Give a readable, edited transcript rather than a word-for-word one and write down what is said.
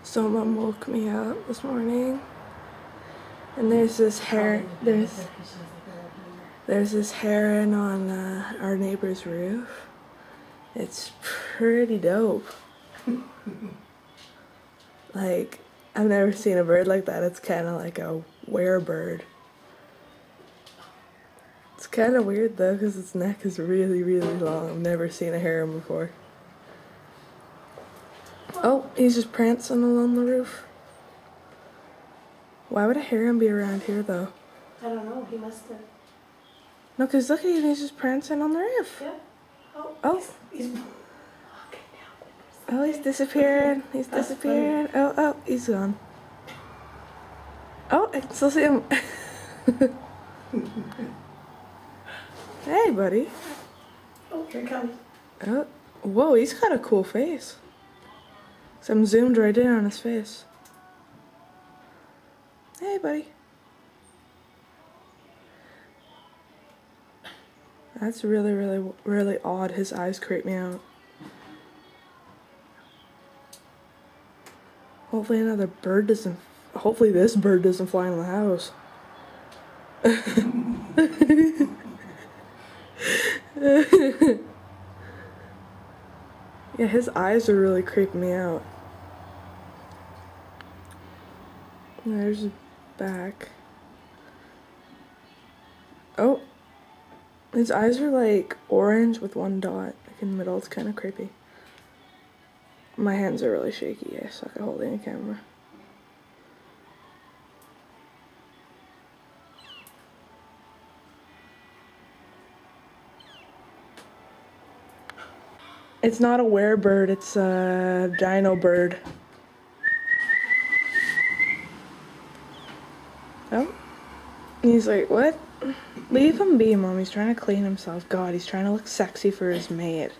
So Mom woke me up this morning, and there's this this heron on our neighbor's roof. It's pretty dope. Like, I've never seen a bird like that. It's kind of like a werebird. It's kind of weird though, because its neck is really, really long. I've never seen a heron before. Oh, he's just prancing along the roof. Why would a heron be around here though? I don't know, he must have. No, because look at him, he's just prancing on the roof. Yeah. Oh. He's walking down. Oh, he's disappeared. He's disappeared. Oh, he's gone. Oh, I can still see him. Hey, buddy. Oh, here he comes. Oh, whoa, he's got a cool face. So I'm zoomed right in on his face. Hey, buddy. That's really, really, really odd. His eyes creep me out. Hopefully hopefully this bird doesn't fly in the house. Yeah, his eyes are really creeping me out. There's his back. Oh, his eyes are like orange with one dot, like in the middle. It's kind of creepy. My hands are really shaky. I suck at holding a camera. It's not a werebird, it's a Dino bird. Oh, he's like, what? Leave him be, Mom. He's trying to clean himself. God, he's trying to look sexy for his mate.